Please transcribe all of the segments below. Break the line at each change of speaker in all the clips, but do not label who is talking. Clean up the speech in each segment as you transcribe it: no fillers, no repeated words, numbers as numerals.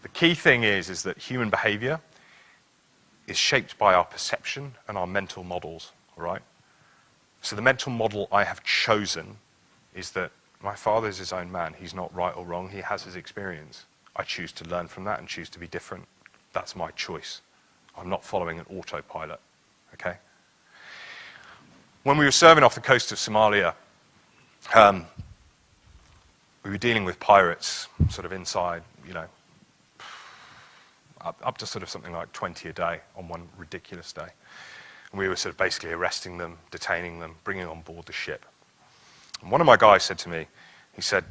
The key thing is that human behavior is shaped by our perception and our mental models, all right? So the mental model I have chosen is that my father is his own man. He's not right or wrong. He has his experience. I choose to learn from that and choose to be different. That's my choice. I'm not following an autopilot, okay? When we were serving off the coast of Somalia, we were dealing with pirates sort of inside, you know, up to sort of something like 20 a day on one ridiculous day. And we were sort of basically arresting them, detaining them, bringing on board the ship. And one of my guys said to me, he said,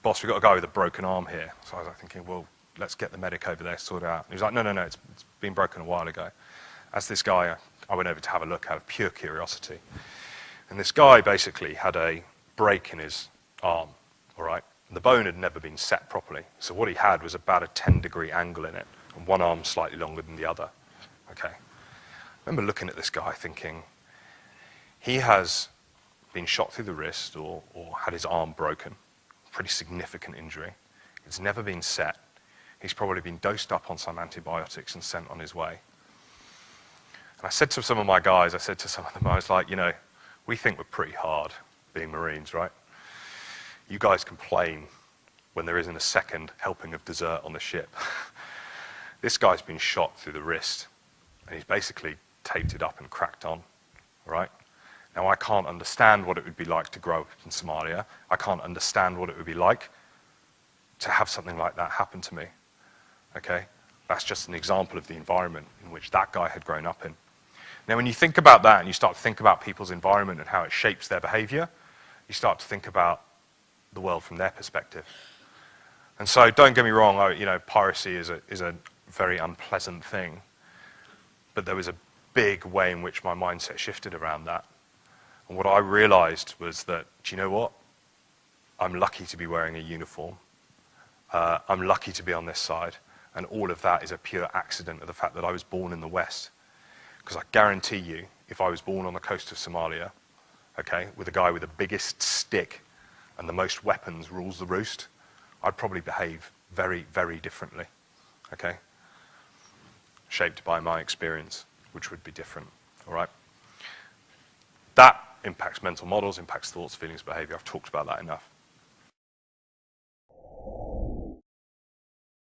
boss, we've got a guy with a broken arm here. So I was like thinking, well, let's get the medic over there, sort it out. And he was like, no, it's been broken a while ago. As this guy, I went over to have a look out of pure curiosity. And this guy basically had a break in his arm, all right? And the bone had never been set properly. So what he had was about a 10-degree angle in it, and one arm slightly longer than the other, okay? I remember looking at this guy thinking, he has been shot through the wrist or had his arm broken, pretty significant injury. It's never been set. He's probably been dosed up on some antibiotics and sent on his way. And I said to some of my guys, I was like, you know, we think we're pretty hard being Marines, right? You guys complain when there isn't a second helping of dessert on the ship. This guy's been shot through the wrist, and he's basically taped it up and cracked on, right? Now, I can't understand what it would be like to grow up in Somalia. I can't understand what it would be like to have something like that happen to me, okay? That's just an example of the environment in which that guy had grown up in. Now, when you think about that and you start to think about people's environment and how it shapes their behavior, you start to think about the world from their perspective. And so, don't get me wrong, you know, piracy is a very unpleasant thing, but there was a big way in which my mindset shifted around that. And what I realized was that, do you know what? I'm lucky to be wearing a uniform. I'm lucky to be on this side. And all of that is a pure accident of the fact that I was born in the West. Because I guarantee you, if I was born on the coast of Somalia, okay, with a guy with the biggest stick and the most weapons rules the roost, I'd probably behave very, very differently, okay? Shaped by my experience, which would be different, all right? That impacts mental models, impacts thoughts, feelings, behavior. I've talked about that enough.